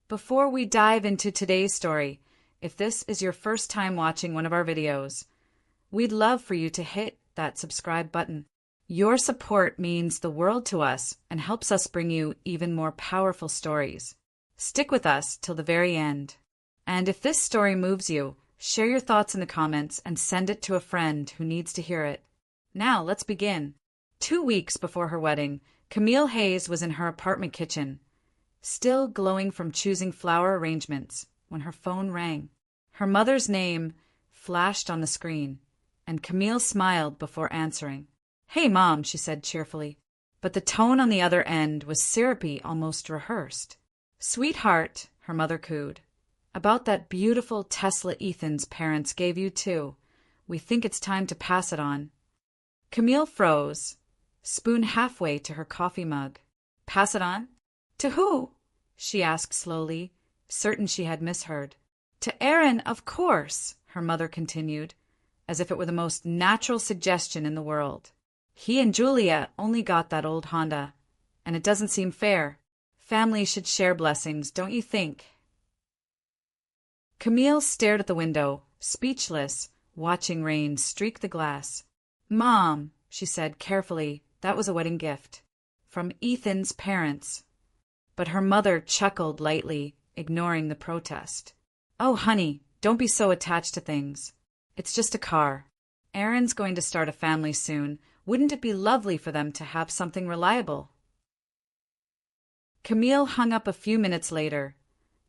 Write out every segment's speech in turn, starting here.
Before we dive into today's story, if this is your first time watching one of our videos, we'd love for you to hit that subscribe button. Your support means the world to us and helps us bring you even more powerful stories. Stick with us till the very end. And if this story moves you, share your thoughts in the comments and send it to a friend who needs to hear it. Now, let's begin. 2 weeks before her wedding, Camille Hayes was in her apartment kitchen, still glowing from choosing flower arrangements, when her phone rang. Her mother's name flashed on the screen, and Camille smiled before answering. "Hey, Mom," she said cheerfully, but the tone on the other end was syrupy, almost rehearsed. "Sweetheart," her mother cooed, "about that beautiful Tesla Ethan's parents gave you too. We think it's time to pass it on." Camille froze, spoon halfway to her coffee mug. "Pass it on? To who?" she asked slowly, certain she had misheard. "To Aaron, of course," her mother continued, as if it were the most natural suggestion in the world. "He and Julia only got that old Honda, and it doesn't seem fair. Families should share blessings, don't you think?" Camille stared at the window, speechless, watching rain streak the glass. "Mom," she said carefully, "that was a wedding gift. From Ethan's parents." But her mother chuckled lightly, ignoring the protest. "Oh, honey, don't be so attached to things. It's just a car. Aaron's going to start a family soon. Wouldn't it be lovely for them to have something reliable?" Camille hung up a few minutes later,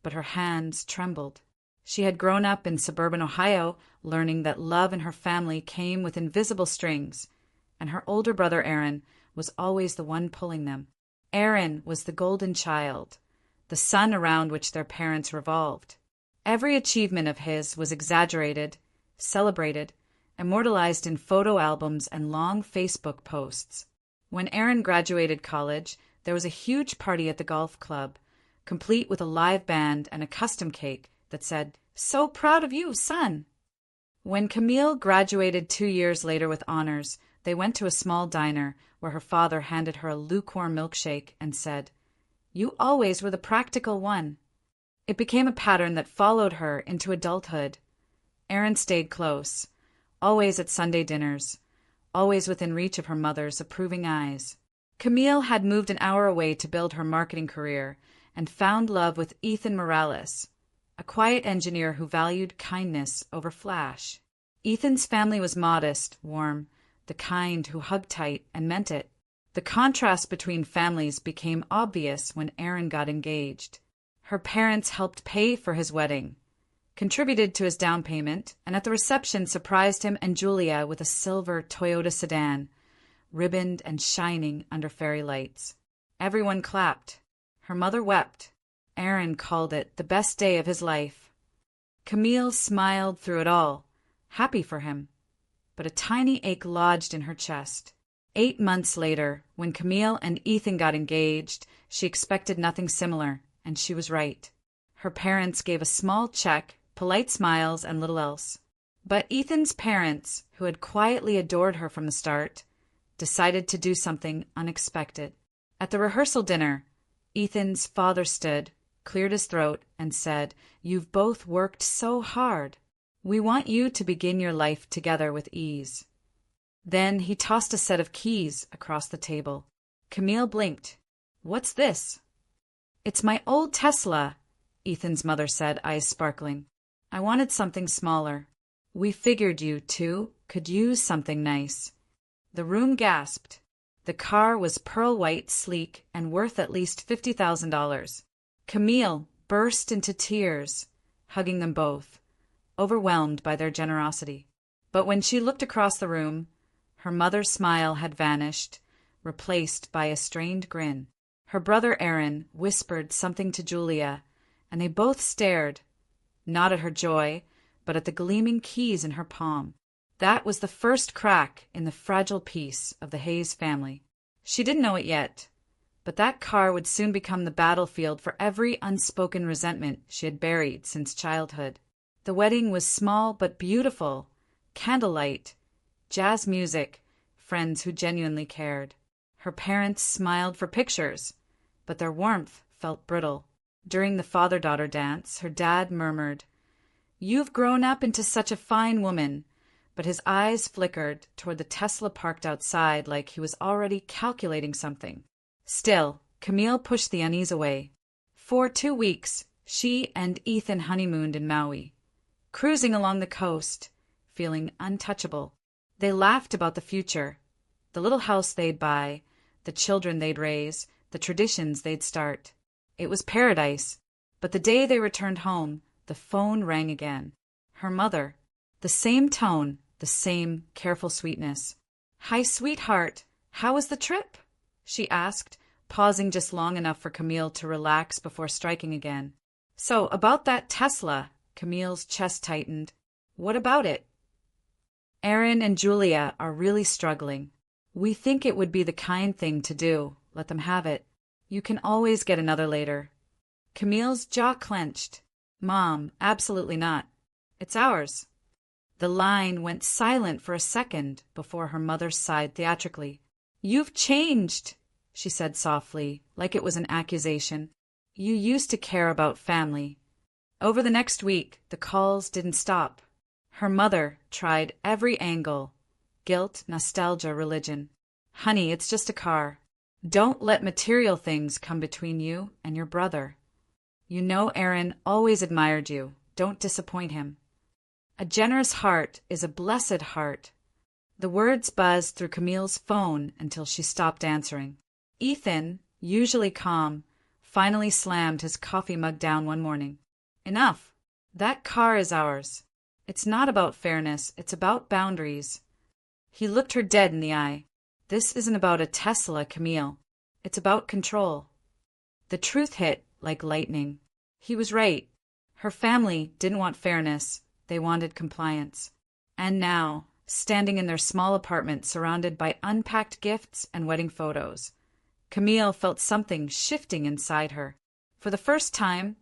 but her hands trembled. She had grown up in suburban Ohio, learning that love in her family came with invisible strings, and her older brother Aaron was always the one pulling them. Aaron was the golden child, the sun around which their parents revolved. Every achievement of his was exaggerated, celebrated, immortalized in photo albums and long Facebook posts. When Aaron graduated college, there was a huge party at the golf club, complete with a live band and a custom cake that said, "So proud of you, son." When Camille graduated 2 years later with honors, they went to a small diner where her father handed her a lukewarm milkshake and said, "You always were the practical one." It became a pattern that followed her into adulthood. Aaron stayed close, always at Sunday dinners, always within reach of her mother's approving eyes. Camille had moved an hour away to build her marketing career and found love with Ethan Morales, a quiet engineer who valued kindness over flash. Ethan's family was modest, warm, the kind who hugged tight and meant it. The contrast between families became obvious when Aaron got engaged. Her parents helped pay for his wedding, contributed to his down payment, and at the reception surprised him and Julia with a silver Toyota sedan, ribboned and shining under fairy lights. Everyone clapped. Her mother wept. Aaron called it the best day of his life. Camille smiled through it all, happy for him, but a tiny ache lodged in her chest. 8 months later, when Camille and Ethan got engaged, she expected nothing similar, and she was right. Her parents gave a small check, polite smiles, and little else. But Ethan's parents, who had quietly adored her from the start, decided to do something unexpected. At the rehearsal dinner, Ethan's father stood, cleared his throat, and said, "You've both worked so hard. We want you to begin your life together with ease." Then he tossed a set of keys across the table. Camille blinked. "What's this?" "It's my old Tesla," Ethan's mother said, eyes sparkling. "I wanted something smaller. We figured you two could use something nice." The room gasped. The car was pearl white, sleek, and worth at least $50,000. Camille burst into tears, hugging them both, overwhelmed by their generosity. But when she looked across the room, her mother's smile had vanished, replaced by a strained grin. Her brother Aaron whispered something to Julia, and they both stared, not at her joy, but at the gleaming keys in her palm. That was the first crack in the fragile peace of the Hayes family. She didn't know it yet, but that car would soon become the battlefield for every unspoken resentment she had buried since childhood. The wedding was small but beautiful, candlelight, jazz music, friends who genuinely cared. Her parents smiled for pictures, but their warmth felt brittle. During the father-daughter dance, her dad murmured, "You've grown up into such a fine woman," but his eyes flickered toward the Tesla parked outside like he was already calculating something. Still, Camille pushed the unease away. For 2 weeks, she and Ethan honeymooned in Maui, cruising along the coast, feeling untouchable. They laughed about the future, the little house they'd buy, the children they'd raise, the traditions they'd start. It was paradise, but the day they returned home, the phone rang again. Her mother. The same tone, the same careful sweetness. "Hi, sweetheart. How was the trip?" she asked, pausing just long enough for Camille to relax before striking again. "So, about that Tesla," Camille's chest tightened. "What about it?" "Aaron and Julia are really struggling. We think it would be the kind thing to do, let them have it. You can always get another later." Camille's jaw clenched. "Mom, absolutely not. It's ours." The line went silent for a second before her mother sighed theatrically. "You've changed," she said softly, like it was an accusation. "You used to care about family." Over the next week, the calls didn't stop. Her mother tried every angle. Guilt, nostalgia, religion. "Honey, it's just a car. Don't let material things come between you and your brother. You know Aaron always admired you. Don't disappoint him. A generous heart is a blessed heart." The words buzzed through Camille's phone until she stopped answering. Ethan, usually calm, finally slammed his coffee mug down one morning. "Enough. That car is ours. It's not about fairness, it's about boundaries." He looked her dead in the eye. "This isn't about a Tesla, Camille. It's about control." The truth hit like lightning. He was right. Her family didn't want fairness, they wanted compliance. And now, standing in their small apartment surrounded by unpacked gifts and wedding photos, Camille felt something shifting inside her. For the first time,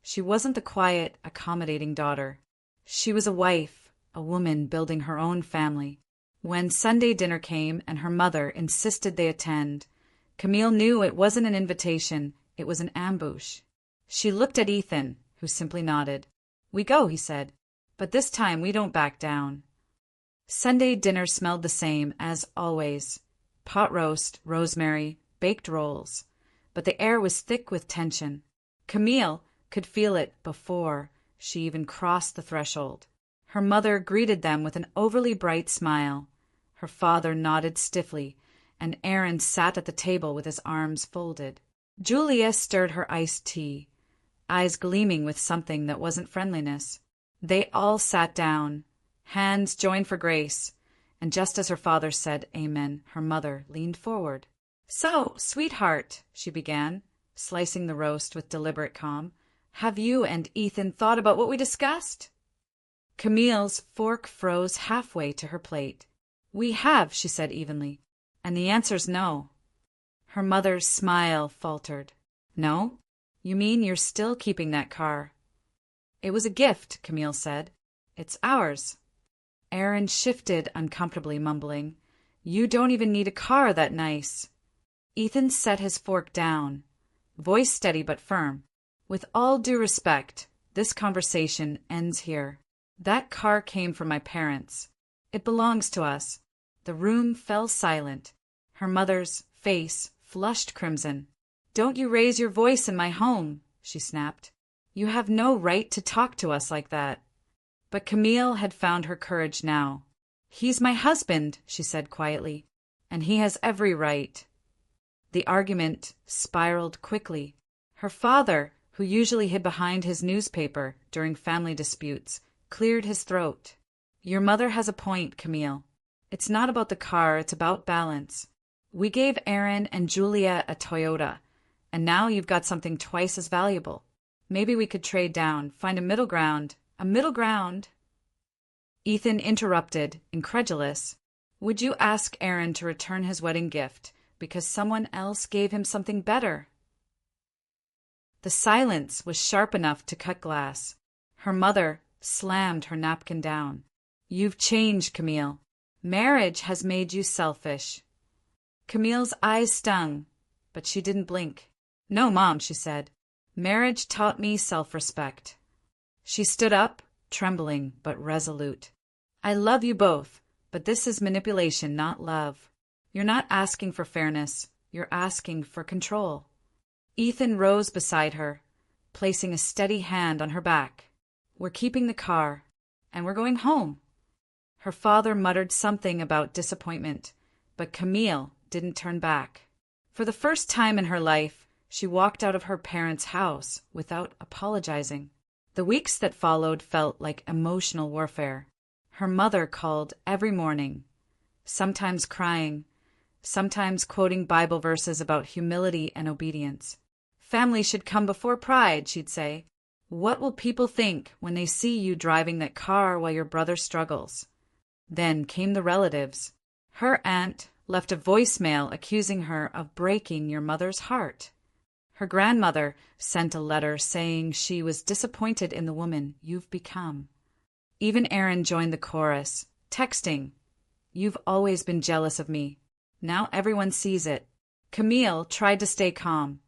she wasn't the quiet, accommodating daughter. She was a wife, a woman building her own family. When Sunday dinner came and her mother insisted they attend, Camille knew it wasn't an invitation, it was an ambush. She looked at Ethan, who simply nodded. "We go," he said, "but this time we don't back down." Sunday dinner smelled the same as always. Pot roast, rosemary, baked rolls. But the air was thick with tension. Camille could feel it before she even crossed the threshold. Her mother greeted them with an overly bright smile. Her father nodded stiffly, and Aaron sat at the table with his arms folded. Julia stirred her iced tea, eyes gleaming with something that wasn't friendliness. They all sat down, hands joined for grace, and just as her father said amen, her mother leaned forward. "So, sweetheart," she began, slicing the roast with deliberate calm, "have you and Ethan thought about what we discussed?" Camille's fork froze halfway to her plate. "We have," she said evenly, "and the answer's no." Her mother's smile faltered. "No? You mean you're still keeping that car?" "It was a gift," Camille said. "It's ours." Aaron shifted uncomfortably, mumbling, "You don't even need a car that nice." Ethan set his fork down, voice steady but firm. "With all due respect, this conversation ends here. That car came from my parents. It belongs to us." The room fell silent. Her mother's face flushed crimson. "Don't you raise your voice in my home," she snapped. "You have no right to talk to us like that." But Camille had found her courage now. "He's my husband," she said quietly, "and he has every right." The argument spiraled quickly. Her father, who usually hid behind his newspaper during family disputes, cleared his throat. "Your mother has a point, Camille. It's not about the car, it's about balance. We gave Aaron and Julia a Toyota, and now you've got something twice as valuable. Maybe we could trade down, find a middle ground. A middle ground." Ethan interrupted, incredulous. "Would you ask Aaron to return his wedding gift because someone else gave him something better?" The silence was sharp enough to cut glass. Her mother slammed her napkin down. "You've changed, Camille. Marriage has made you selfish." Camille's eyes stung, but she didn't blink. "No, Mom," she said. Marriage taught me self-respect. She stood up, trembling but resolute. I love you both, but this is manipulation, not love. You're not asking for fairness, you're asking for control. Ethan rose beside her, placing a steady hand on her back. We're keeping the car, and we're going home. Her father muttered something about disappointment, but Camille didn't turn back. For the first time in her life, she walked out of her parents' house without apologizing. The weeks that followed felt like emotional warfare. Her mother called every morning, sometimes crying, sometimes quoting Bible verses about humility and obedience. Family should come before pride, she'd say. What will people think when they see you driving that car while your brother struggles? Then came the relatives. Her aunt left a voicemail accusing her of breaking your mother's heart. Her grandmother sent a letter saying she was disappointed in the woman you've become. Even Aaron joined the chorus, texting, "You've always been jealous of me. Now everyone sees it." Camille tried to stay calm,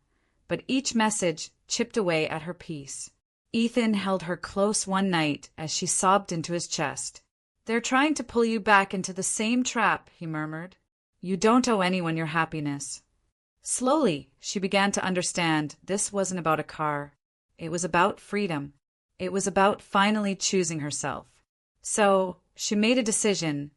but each message chipped away at her peace. Ethan held her close one night as she sobbed into his chest. "They're trying to pull you back into the same trap," he murmured. "You don't owe anyone your happiness." Slowly, she began to understand this wasn't about a car. It was about freedom. It was about finally choosing herself. So, she made a decision.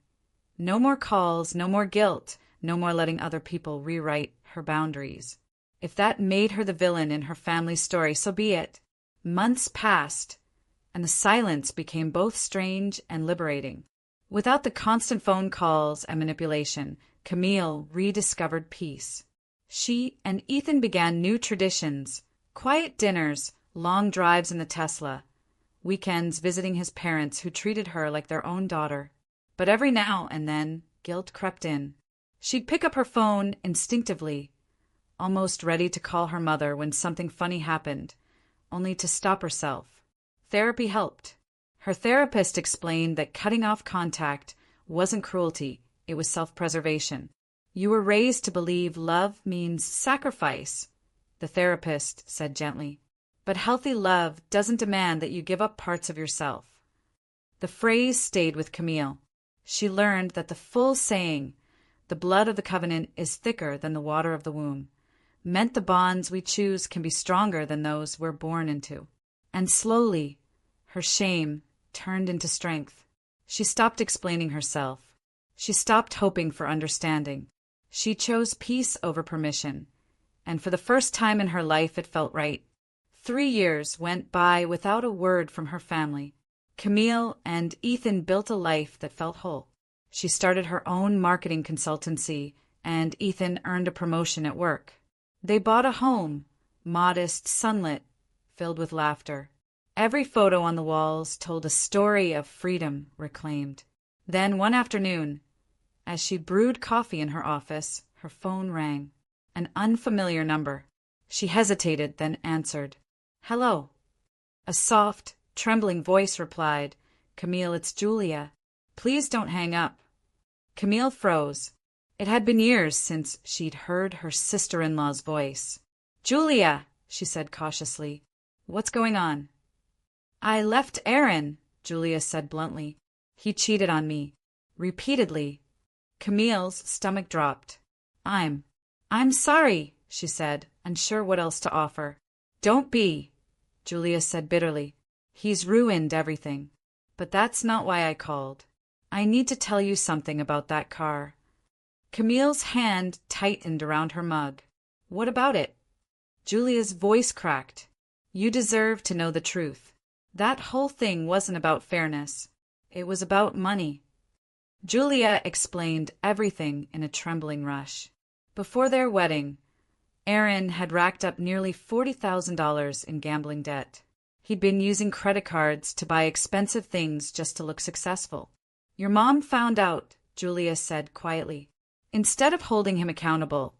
No more calls, no more guilt, no more letting other people rewrite her boundaries. If that made her the villain in her family's story, so be it. Months passed, and the silence became both strange and liberating. Without the constant phone calls and manipulation, Camille rediscovered peace. She and Ethan began new traditions, quiet dinners, long drives in the Tesla, weekends visiting his parents who treated her like their own daughter. But every now and then, guilt crept in. She'd pick up her phone instinctively, almost ready to call her mother when something funny happened, only to stop herself. Therapy helped. Her therapist explained that cutting off contact wasn't cruelty, it was self-preservation. You were raised to believe love means sacrifice, the therapist said gently. But healthy love doesn't demand that you give up parts of yourself. The phrase stayed with Camille. She learned that the full saying, "The blood of the covenant is thicker than the water of the womb," meant the bonds we choose can be stronger than those we're born into. And slowly, her shame turned into strength. She stopped explaining herself. She stopped hoping for understanding. She chose peace over permission, and for the first time in her life it felt right. 3 years went by without a word from her family. Camille and Ethan built a life that felt whole. She started her own marketing consultancy, and Ethan earned a promotion at work. They bought a home, modest, sunlit, filled with laughter. Every photo on the walls told a story of freedom reclaimed. Then one afternoon, as she brewed coffee in her office, her phone rang. An unfamiliar number. She hesitated, then answered. "Hello." A soft, trembling voice replied, "Camille, it's Julia. Please don't hang up." Camille froze. It had been years since she'd heard her sister-in-law's voice. "Julia," she said cautiously, "what's going on?" "I left Aaron," Julia said bluntly. "He cheated on me. Repeatedly." Camille's stomach dropped. I'm sorry," she said, unsure what else to offer. "Don't be," Julia said bitterly. "He's ruined everything. But that's not why I called. I need to tell you something about that car." Camille's hand tightened around her mug. "What about it?" Julia's voice cracked. "You deserve to know the truth. That whole thing wasn't about fairness. It was about money." Julia explained everything in a trembling rush. Before their wedding, Aaron had racked up nearly $40,000 in gambling debt. He'd been using credit cards to buy expensive things just to look successful. "Your mom found out," Julia said quietly. Instead of holding him accountable,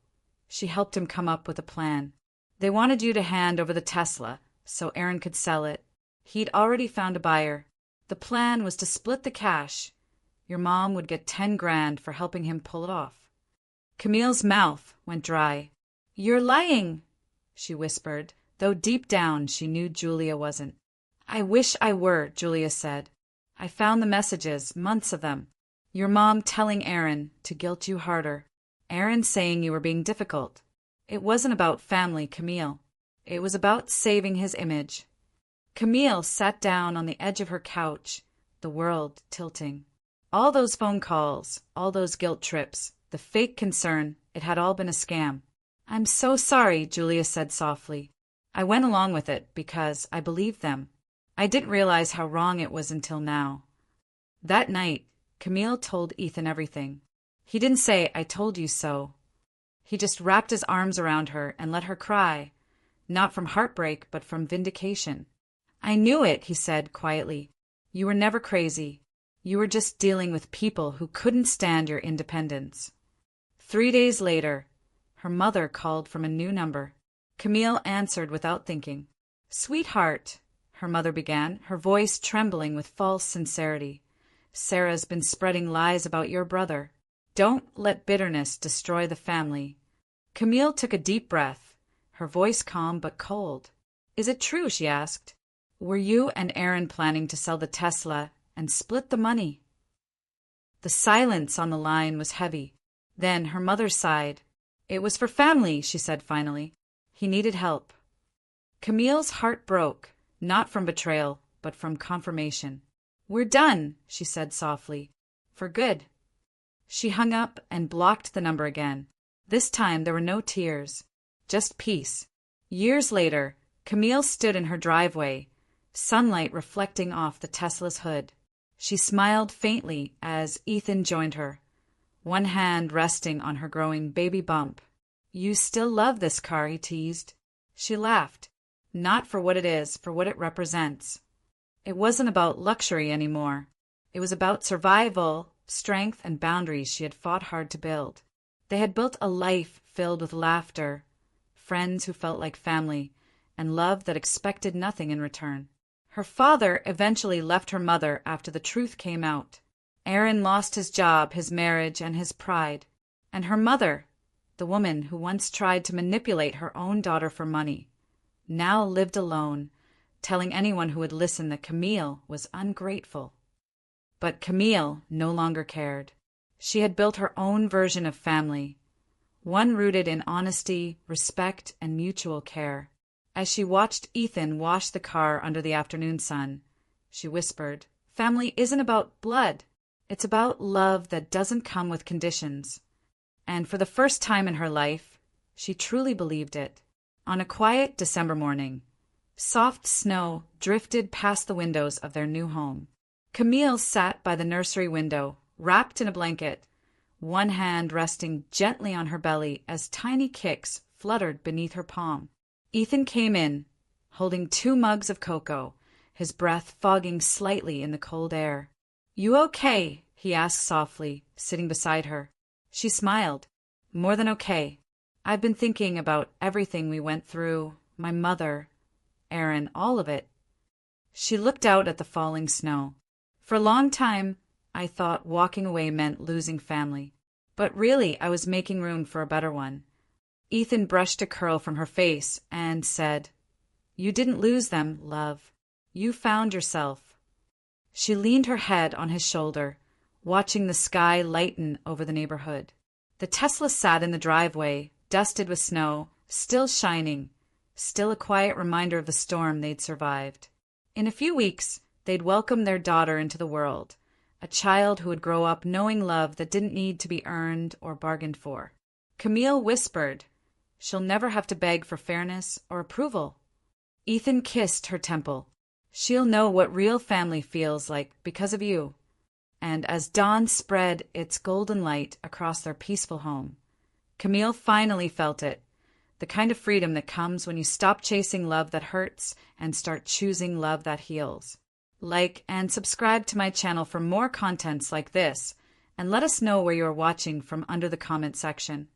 she helped him come up with a plan. They wanted you to hand over the Tesla so Aaron could sell it. He'd already found a buyer. The plan was to split the cash. Your mom would get 10 grand for helping him pull it off. Camille's mouth went dry. "You're lying," she whispered, though deep down she knew Julia wasn't. "I wish I were," Julia said. "I found the messages, months of them. Your mom telling Aaron to guilt you harder. Aaron saying you were being difficult. It wasn't about family, Camille. It was about saving his image." Camille sat down on the edge of her couch, the world tilting. All those phone calls, all those guilt trips, the fake concern, it had all been a scam. "I'm so sorry," Julia said softly. "I went along with it because I believed them. I didn't realize how wrong it was until now." That night, Camille told Ethan everything. He didn't say, "I told you so." He just wrapped his arms around her and let her cry, not from heartbreak, but from vindication. "I knew it," he said quietly. "You were never crazy. You were just dealing with people who couldn't stand your independence." 3 days later, her mother called from a new number. Camille answered without thinking. "Sweetheart," her mother began, her voice trembling with false sincerity. "Sarah's been spreading lies about your brother. Don't let bitterness destroy the family." Camille took a deep breath, her voice calm but cold. "Is it true?" she asked. "Were you and Aaron planning to sell the Tesla and split the money?" The silence on the line was heavy. Then her mother sighed. "It was for family," she said finally. "He needed help." Camille's heart broke, not from betrayal, but from confirmation. "We're done," she said softly. "For good." She hung up and blocked the number again. This time there were no tears, just peace. Years later, Camille stood in her driveway, sunlight reflecting off the Tesla's hood. She smiled faintly as Ethan joined her, one hand resting on her growing baby bump. "You still love this car," he teased. She laughed. "Not for what it is, for what it represents." It wasn't about luxury anymore. It was about survival, strength, and boundaries she had fought hard to build. They had built a life filled with laughter, friends who felt like family, and love that expected nothing in return. Her father eventually left her mother after the truth came out. Aaron lost his job, his marriage, and his pride. And her mother, the woman who once tried to manipulate her own daughter for money, now lived alone, telling anyone who would listen that Camille was ungrateful. But Camille no longer cared. She had built her own version of family, one rooted in honesty, respect, and mutual care. As she watched Ethan wash the car under the afternoon sun, she whispered, "Family isn't about blood. It's about love that doesn't come with conditions." And for the first time in her life, she truly believed it. On a quiet December morning, soft snow drifted past the windows of their new home. Camille sat by the nursery window, wrapped in a blanket, one hand resting gently on her belly as tiny kicks fluttered beneath her palm. Ethan came in, holding 2 mugs of cocoa, his breath fogging slightly in the cold air. "You okay?" he asked softly, sitting beside her. She smiled. "More than okay. I've been thinking about everything we went through, my mother, Aaron, all of it." She looked out at the falling snow. "For a long time, I thought walking away meant losing family. But really, I was making room for a better one." Ethan brushed a curl from her face and said, "You didn't lose them, love. You found yourself." She leaned her head on his shoulder, watching the sky lighten over the neighborhood. The Tesla sat in the driveway, dusted with snow, still shining, still a quiet reminder of the storm they'd survived. In a few weeks, they'd welcome their daughter into the world, a child who would grow up knowing love that didn't need to be earned or bargained for. Camille whispered, "She'll never have to beg for fairness or approval." Ethan kissed her temple. "She'll know what real family feels like because of you." And as dawn spread its golden light across their peaceful home, Camille finally felt it, the kind of freedom that comes when you stop chasing love that hurts and start choosing love that heals. Like and subscribe to my channel for more contents like this, and let us know where you are watching from under the comment section.